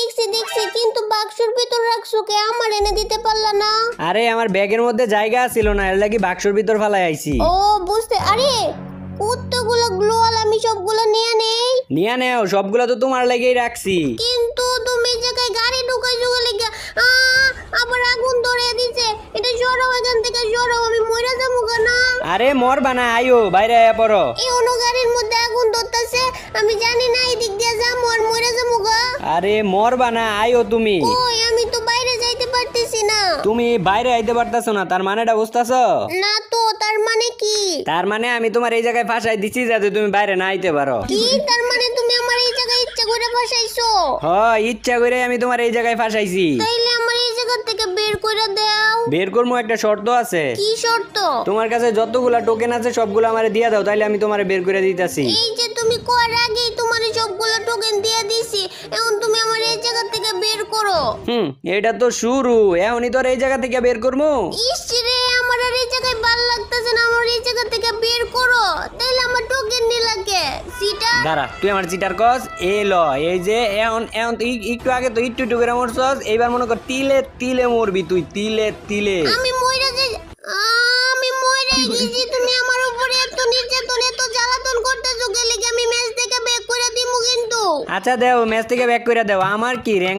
দেখছি দেখছি, কিন্তু বাক্সর ভিতর রাখছো কে? আমার এনে দিতে পারলা না? আরে আমার ব্যাগের মধ্যে জায়গা ছিল না, এর লাগি বাক্সর ভিতর ফালাই আইছি। ও বুঝতে, আরে কতগুলো গ্লোয়াল, আমি সবগুলো নিয়ে নেই। নিয়ে নেও, সবগুলো তো তোমার লাগেই রাখছি। কিন্তু তুমি এই জায়গায় গাড়ি ঢুকাইছো লেগে, আবার আগুন ধরে দিছে। এটা সরাও, এখান থেকে সরাও, আমি মরে যাবো না। আরে মরবা না, আইও বাইরে আয়া পড়ো। এই অন্য গাড়ির মধ্যে আগুন ধরতেছে, আমি জানি না এই দিক দিয়ে যাবো আর মরে যাবো গা। আরে মরবা না, আইও তুমি। ওই আমি তো বাইরে যাইতে পারতেছি না। তুমি বাইরে আইতে পারতাছো না, তার মানেটা বুঝতাছো? না তো, তার মানে কি? তার মানে আমি তোমার এই জায়গায় ফাঁসাই দিছি যাতে তুমি বাইরে না আইতে পারো। কি তার মানে? তুমি আমার এই জায়গায় ইচ্ছা করে ফাঁসাইছো? হ্যাঁ, ইচ্ছা করে আমি তোমার এই জায়গায় ফাঁসাইছি। তাইলে আমার এই জায়গা থেকে বের করে দাও। বের করবো, একটা শর্ত আছে। কি শর্ত? তোমার কাছে যতগুলা টোকেন আছে সবগুলো আমারে দিয়ে দাও, তাইলে আমি তোমারে বের করে দিতেছি। এই যে তুমি কর আগেই তোমার সবগুলো টোকেন দিয়ে দিছি, এখন তুমি আমার এই জায়গা থেকে বের করো। এটা তো শুরু, এখনই তোর এই জায়গা থেকে বের করবো। ইস রে, আমার আর এই জায়গায় ভাল লাগতেছে না, আমার এই জায়গা থেকে বের করো। তাইলে আমার টোকেন নি লাগে সিটা। দাঁড়া, তুই আমার চিটার কস এই যে এখন এখন তুই একটু আগে তো একটু একটু করে মরছস, এইবার মনে কর তিলে তিলে মরবি তুই, তিলে তিলে। আমি মইরা যাই, আমি মইরা গেছি। তুমি আমার উপরে এত নির্যাতন, এত জ্বালাতন করতেছো, গেলে কি আমি ম্যাচ থেকে বের করে দিমু কিন্তু। আচ্ছা দেও, ম্যাচ থেকে ব্যাক করে দেও, আমার কি র্যাঙ্ক